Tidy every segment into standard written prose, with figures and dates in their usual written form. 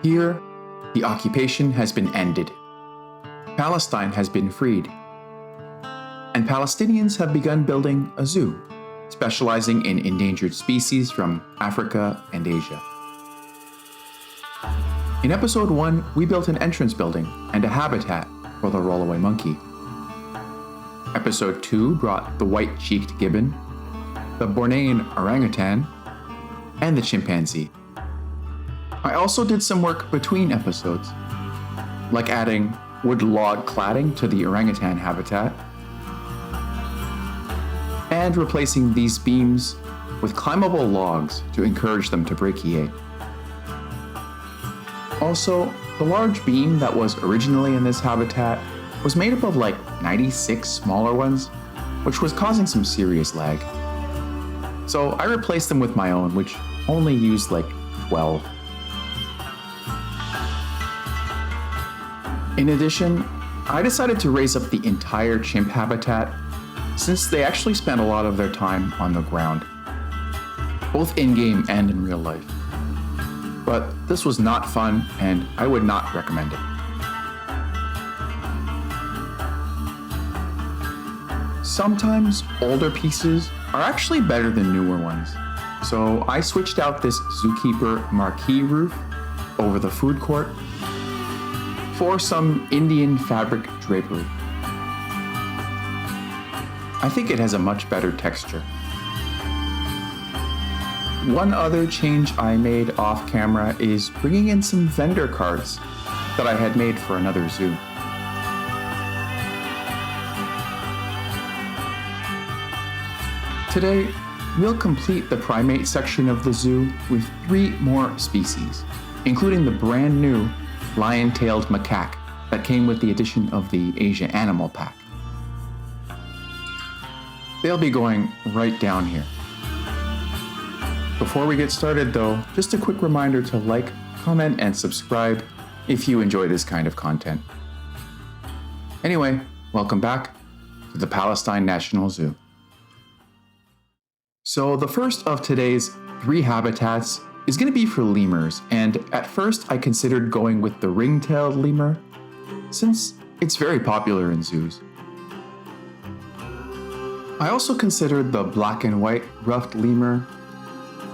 Here, the occupation has been ended. Palestine has been freed. And Palestinians have begun building a zoo, specializing in endangered species from Africa and Asia. In episode 1, we built an entrance building and a habitat for the rollaway monkey. Episode 2 brought the white-cheeked gibbon, the Bornean orangutan, and the chimpanzee. I also did some work between episodes, like adding wood log cladding to the orangutan habitat, and replacing these beams with climbable logs to encourage them to brachiate. Also, the large beam that was originally in this habitat was made up of like 96 smaller ones, which was causing some serious lag. So I replaced them with my own, which only used like 12. In addition, I decided to raise up the entire chimp habitat since they actually spend a lot of their time on the ground, both in-game and in real life. But this was not fun, and I would not recommend it. Sometimes older pieces are actually better than newer ones, so I switched out this zookeeper marquee roof over the food court for some Indian fabric drapery. I think it has a much better texture. One other change I made off camera is bringing in some vendor cards that I had made for another zoo. Today, we'll complete the primate section of the zoo with 3 more species, including the brand new lion-tailed macaque that came with the addition of the Asia Animal Pack. They'll be going right down here. Before we get started though, just a quick reminder to like, comment, and subscribe if you enjoy this kind of content. Anyway, welcome back to the Palestine National Zoo. So the first of today's 3 habitats is going to be for lemurs, and at first I considered going with the ring-tailed lemur, since it's very popular in zoos. I also considered the black and white ruffed lemur,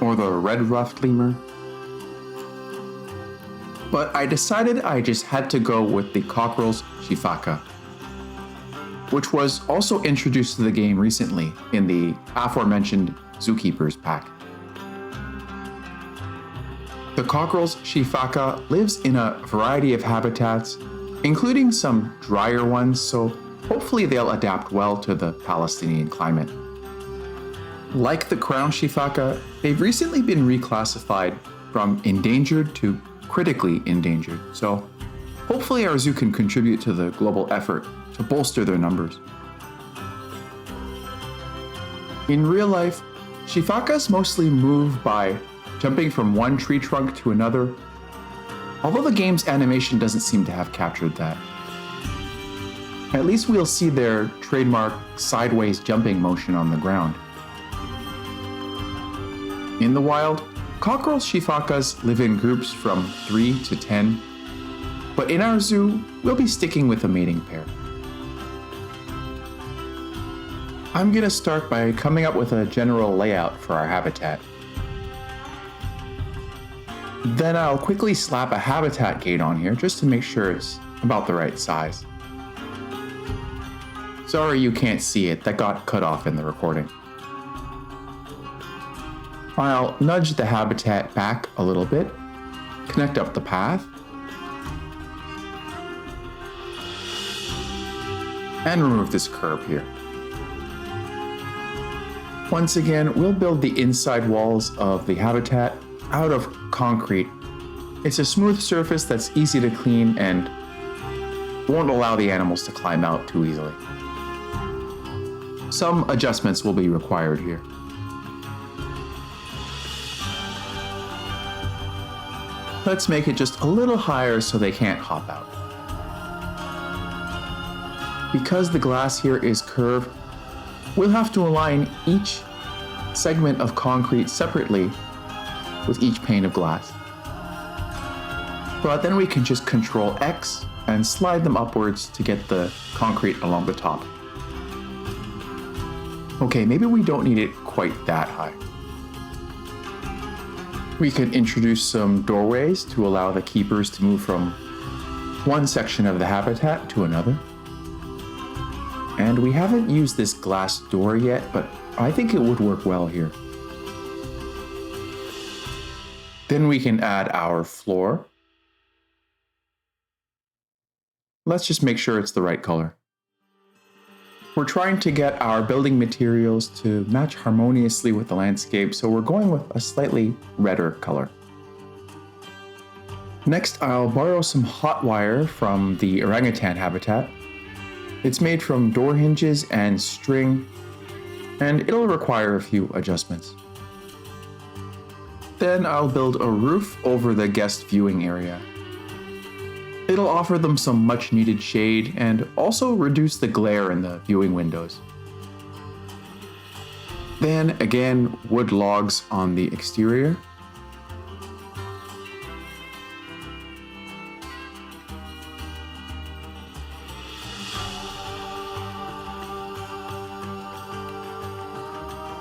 or the red ruffed lemur, but I decided I just had to go with the Coquerel's sifaka, which was also introduced to the game recently in the aforementioned Zookeeper's pack. The Coquerel's sifaka lives in a variety of habitats, including some drier ones, so hopefully they'll adapt well to the Palestinian climate. Like the crown sifaka, they've recently been reclassified from endangered to critically endangered, so hopefully our zoo can contribute to the global effort to bolster their numbers. In real life, sifakas mostly move by jumping from one tree trunk to another, although the game's animation doesn't seem to have captured that. At least we'll see their trademark sideways jumping motion on the ground. In the wild, Coquerel sifakas live in groups from 3 to 10, but in our zoo, we'll be sticking with a mating pair. I'm gonna start by coming up with a general layout for our habitat. Then I'll quickly slap a habitat gate on here just to make sure it's about the right size. Sorry you can't see it, that got cut off in the recording. I'll nudge the habitat back a little bit, connect up the path, and remove this curb here. Once again, we'll build the inside walls of the habitat out of concrete. It's a smooth surface that's easy to clean and won't allow the animals to climb out too easily. Some adjustments will be required here. Let's make it just a little higher so they can't hop out. Because the glass here is curved, we'll have to align each segment of concrete separately with each pane of glass. But then we can just Control X and slide them upwards to get the concrete along the top. Okay, maybe we don't need it quite that high. We could introduce some doorways to allow the keepers to move from one section of the habitat to another. And we haven't used this glass door yet, but I think it would work well here. Then we can add our floor. Let's just make sure it's the right color. We're trying to get our building materials to match harmoniously with the landscape, so we're going with a slightly redder color. Next, I'll borrow some hot wire from the orangutan habitat. It's made from door hinges and string, and it'll require a few adjustments. Then I'll build a roof over the guest viewing area. It'll offer them some much needed shade and also reduce the glare in the viewing windows. Then again, wood logs on the exterior.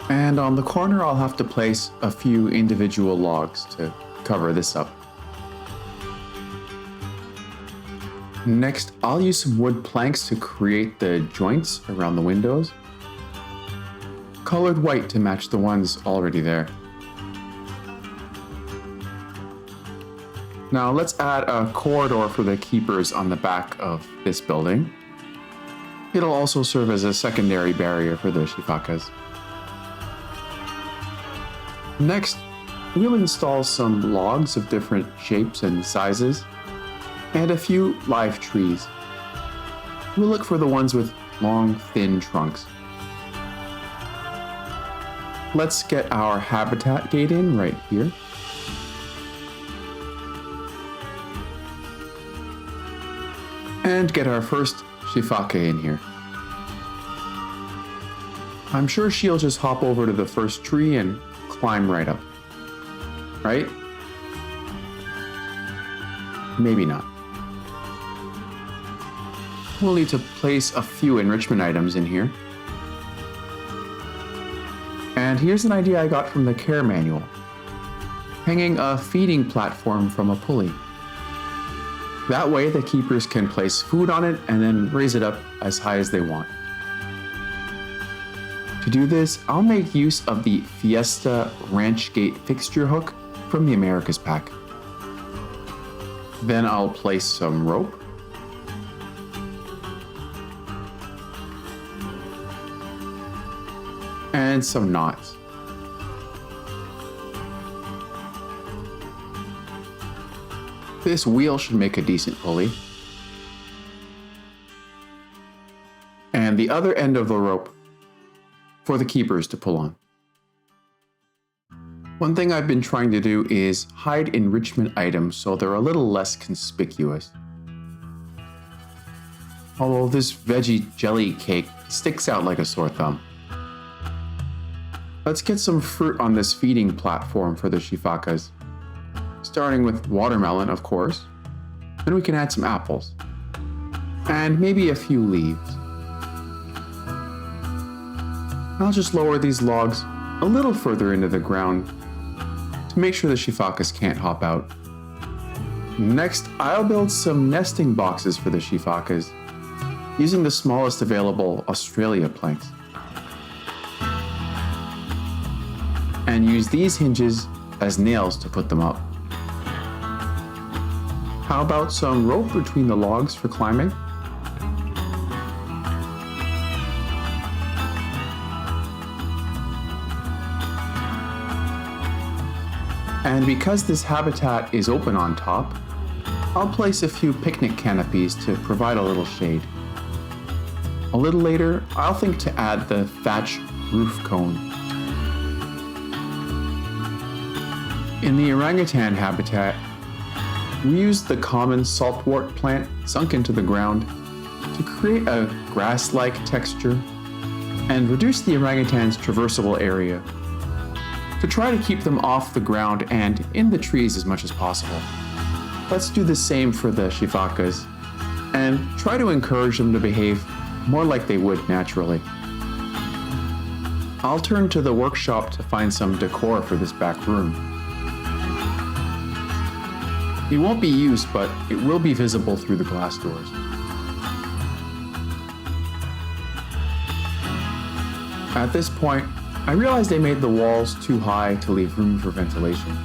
And on the corner, I'll have to place a few individual logs to cover this up. Next, I'll use some wood planks to create the joints around the windows, colored white to match the ones already there. Now let's add a corridor for the keepers on the back of this building. It'll also serve as a secondary barrier for the sifakas. Next, we'll install some logs of different shapes and sizes, and a few live trees. We'll look for the ones with long, thin trunks. Let's get our habitat gate in right here. And get our first sifaka in here. I'm sure she'll just hop over to the first tree and climb right up. Right? Maybe not. We'll need to place a few enrichment items in here. And here's an idea I got from the care manual. Hanging a feeding platform from a pulley. That way the keepers can place food on it and then raise it up as high as they want. To do this, I'll make use of the Fiesta Ranch Gate fixture hook from the Americas pack. Then I'll place some rope. And some knots. This wheel should make a decent pulley. And the other end of the rope for the keepers to pull on. One thing I've been trying to do is hide enrichment items so they're a little less conspicuous. Although this veggie jelly cake sticks out like a sore thumb. Let's get some fruit on this feeding platform for the sifakas. Starting with watermelon, of course. Then we can add some apples. And maybe a few leaves. I'll just lower these logs a little further into the ground to make sure the sifakas can't hop out. Next, I'll build some nesting boxes for the sifakas using the smallest available Australia planks. And use these hinges as nails to put them up. How about some rope between the logs for climbing? And because this habitat is open on top, I'll place a few picnic canopies to provide a little shade. A little later, I'll think to add the thatch roof cone. In the orangutan habitat, we used the common saltwort plant sunk into the ground to create a grass-like texture and reduce the orangutan's traversable area to try to keep them off the ground and in the trees as much as possible. let's do the same for the sifakas and try to encourage them to behave more like they would naturally. I'll turn to the workshop to find some decor for this back room. It won't be used, but it will be visible through the glass doors. At this point, I realized I made the walls too high to leave room for ventilation.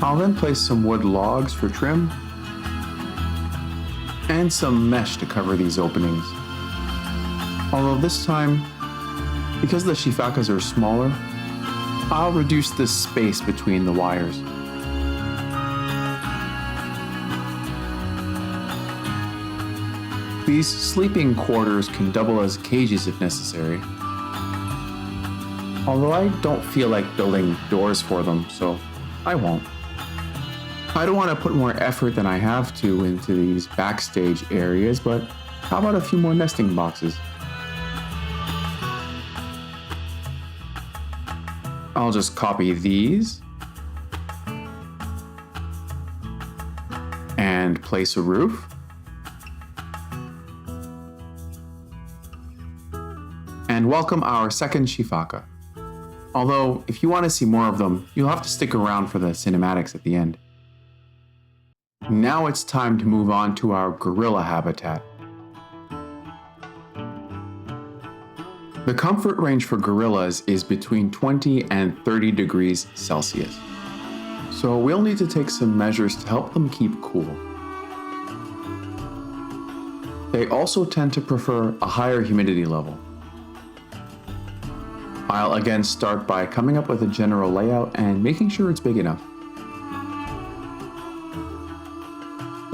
I'll then place some wood logs for trim and some mesh to cover these openings. Although this time, because the sifakas are smaller, I'll reduce the space between the wires. These sleeping quarters can double as cages if necessary. Although I don't feel like building doors for them, so I won't. I don't want to put more effort than I have to into these backstage areas, but how about a few more nesting boxes? I'll just copy these and place a roof. And welcome our second sifaka. Although, if you want to see more of them, you'll have to stick around for the cinematics at the end. Now it's time to move on to our gorilla habitat. The comfort range for gorillas is between 20 and 30 degrees Celsius. So we'll need to take some measures to help them keep cool. They also tend to prefer a higher humidity level. I'll again start by coming up with a general layout and making sure it's big enough.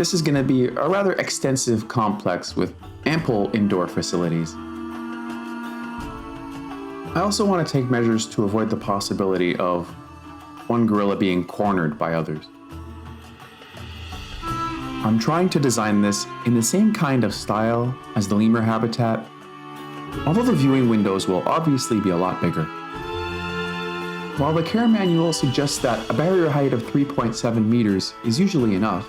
This is going to be a rather extensive complex with ample indoor facilities. I also want to take measures to avoid the possibility of one gorilla being cornered by others. I'm trying to design this in the same kind of style as the lemur habitat, although the viewing windows will obviously be a lot bigger. While the care manual suggests that a barrier height of 3.7 meters is usually enough,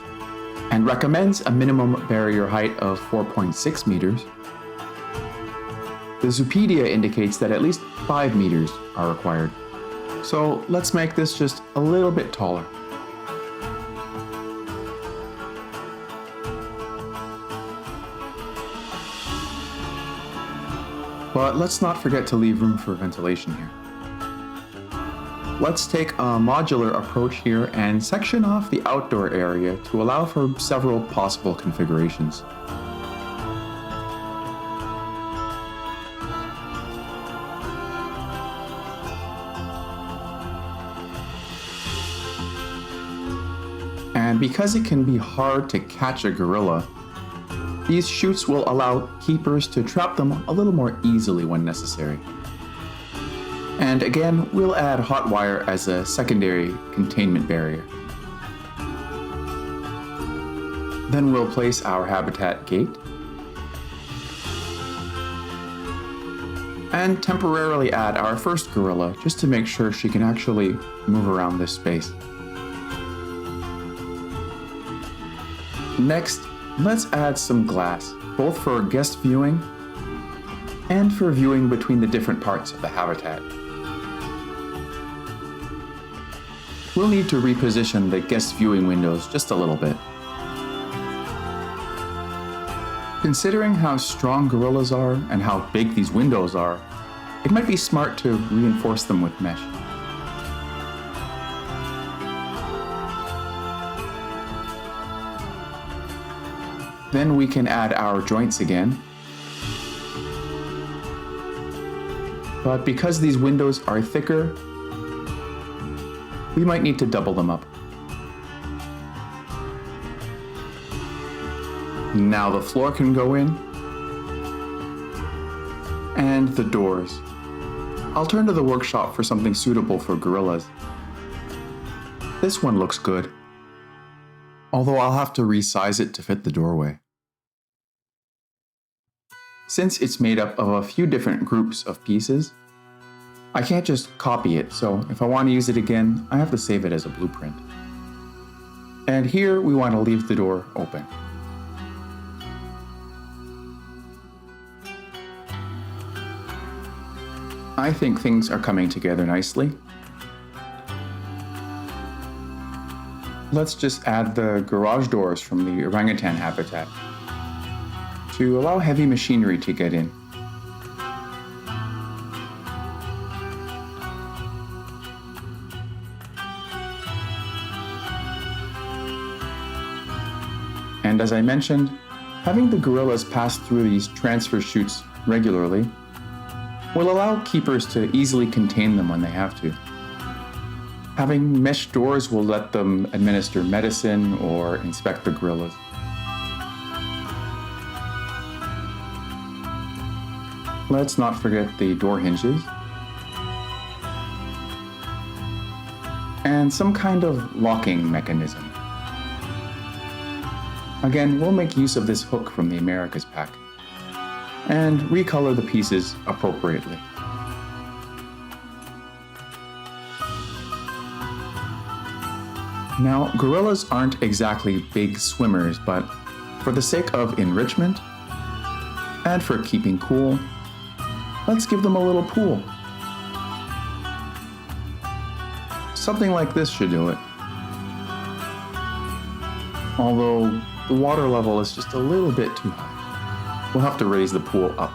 and recommends a minimum barrier height of 4.6 meters, the Zoopedia indicates that at least 5 meters are required. So let's make this just a little bit taller. But let's not forget to leave room for ventilation here. Let's take a modular approach here and section off the outdoor area to allow for several possible configurations. And because it can be hard to catch a gorilla, these chutes will allow keepers to trap them a little more easily when necessary. And again, we'll add hot wire as a secondary containment barrier. Then we'll place our habitat gate and temporarily add our first gorilla just to make sure she can actually move around this space. Next, let's add some glass, both for guest viewing and for viewing between the different parts of the habitat. We'll need to reposition the guest viewing windows just a little bit. Considering how strong gorillas are and how big these windows are, it might be smart to reinforce them with mesh. Then we can add our joints again. But because these windows are thicker, we might need to double them up. Now the floor can go in, and the doors. I'll turn to the workshop for something suitable for gorillas. This one looks good, although I'll have to resize it to fit the doorway. Since it's made up of a few different groups of pieces, I can't just copy it, so if I want to use it again, I have to save it as a blueprint. And here we want to leave the door open. I think things are coming together nicely. Let's just add the garage doors from the orangutan habitat to allow heavy machinery to get in. And as I mentioned, having the gorillas pass through these transfer chutes regularly will allow keepers to easily contain them when they have to. Having mesh doors will let them administer medicine or inspect the gorillas. Let's not forget the door hinges and some kind of locking mechanism. Again, we'll make use of this hook from the Americas pack and recolor the pieces appropriately. Now, gorillas aren't exactly big swimmers, but for the sake of enrichment and for keeping cool, let's give them a little pool. Something like this should do it. Although the water level is just a little bit too high. We'll have to raise the pool up.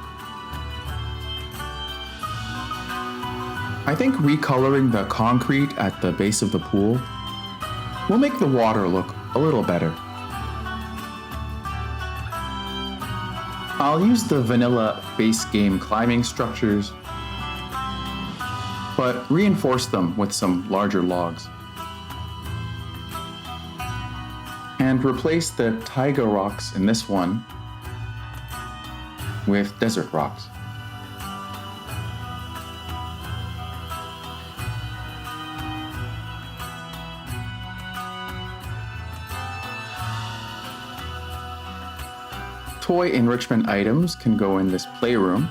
I think recoloring the concrete at the base of the pool will make the water look a little better. I'll use the vanilla base game climbing structures, but reinforce them with some larger logs. And replace the taiga rocks in this one with desert rocks. Toy enrichment items can go in this playroom.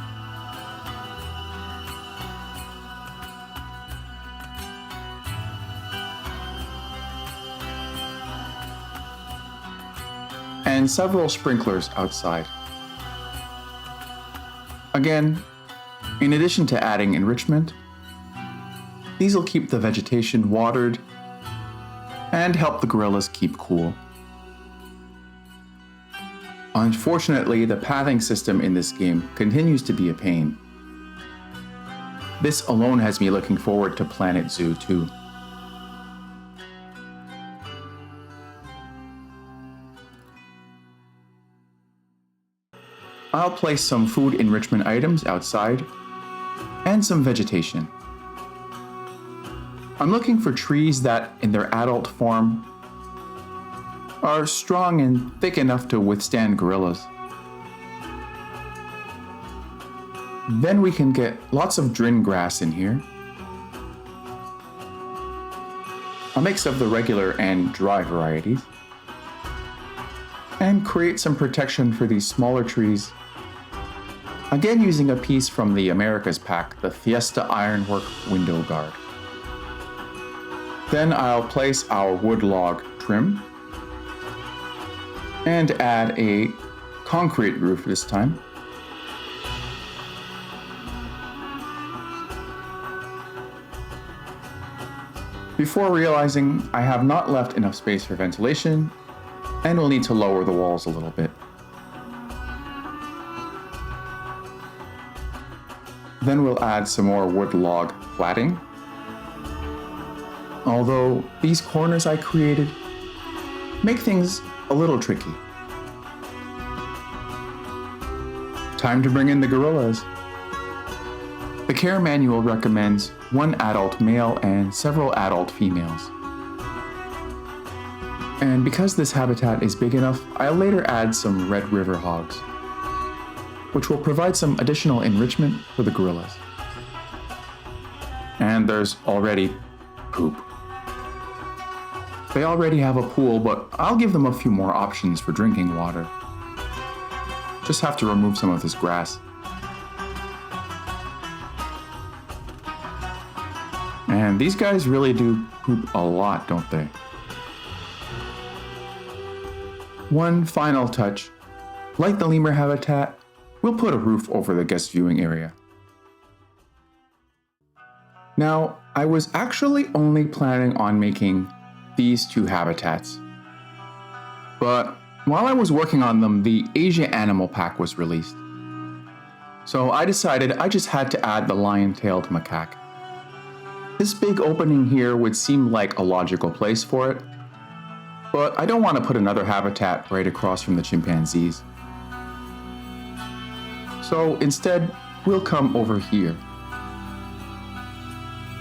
And several sprinklers outside. Again, in addition to adding enrichment, these will keep the vegetation watered and help the gorillas keep cool. Unfortunately, the pathing system in this game continues to be a pain. This alone has me looking forward to Planet Zoo 2. I'll place some food enrichment items outside and some vegetation. I'm looking for trees that, in their adult form, are strong and thick enough to withstand gorillas. Then we can get lots of drin grass in here. A mix of the regular and dry varieties. And create some protection for these smaller trees. Again, using a piece from the Americas pack, the Fiesta Ironwork Window Guard. Then I'll place our wood log trim and add a concrete roof this time. Before realizing I have not left enough space for ventilation and will need to lower the walls a little bit. Then we'll add some more wood log flatting. Although these corners I created make things a little tricky. Time to bring in the gorillas. The care manual recommends one adult male and several adult females. And because this habitat is big enough, I'll later add some Red River hogs, which will provide some additional enrichment for the gorillas. And there's already poop. They already have a pool, but I'll give them a few more options for drinking water. Just have to remove some of this grass. And these guys really do poop a lot, don't they? One final touch. Like the lemur habitat, we'll put a roof over the guest viewing area. Now, I was actually only planning on making these two habitats. But while I was working on them, the Asia Animal Pack was released. So I decided I just had to add the lion-tailed macaque. This big opening here would seem like a logical place for it, but I don't want to put another habitat right across from the chimpanzees. So instead, we'll come over here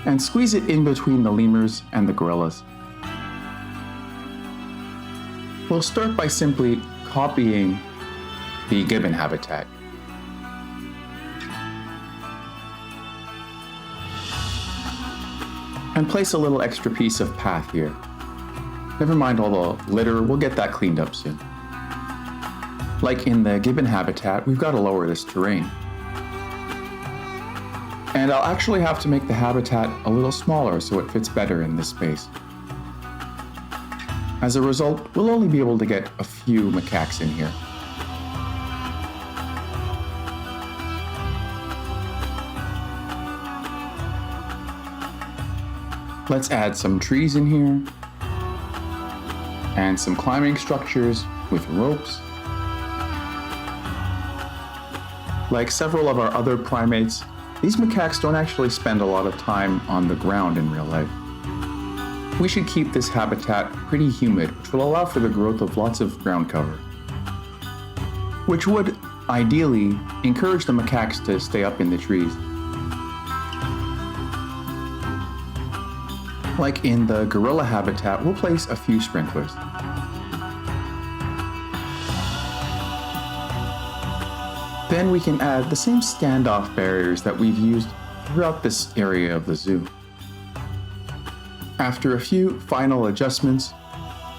and squeeze it in between the lemurs and the gorillas. We'll start by simply copying the gibbon habitat. And place a little extra piece of path here. Never mind all the litter, we'll get that cleaned up soon. Like in the gibbon habitat, we've got to lower this terrain. And I'll actually have to make the habitat a little smaller so it fits better in this space. As a result, we'll only be able to get a few macaques in here. Let's add some trees in here, and some climbing structures with ropes. Like several of our other primates, these macaques don't actually spend a lot of time on the ground in real life. We should keep this habitat pretty humid, which will allow for the growth of lots of ground cover, which would, ideally, encourage the macaques to stay up in the trees. Like in the gorilla habitat, we'll place a few sprinklers. Then we can add the same standoff barriers that we've used throughout this area of the zoo. After a few final adjustments,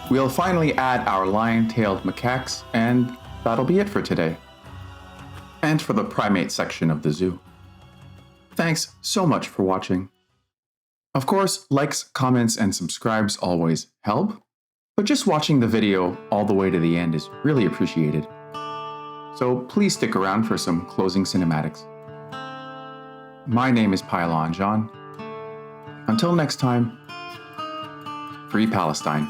we'll finally add our lion-tailed macaques, and that'll be it for today. And for the primate section of the zoo. Thanks so much for watching. Of course, likes, comments, and subscribes always help, but just watching the video all the way to the end is really appreciated. So please stick around for some closing cinematics. My name is Pylon John. Until next time, Free Palestine.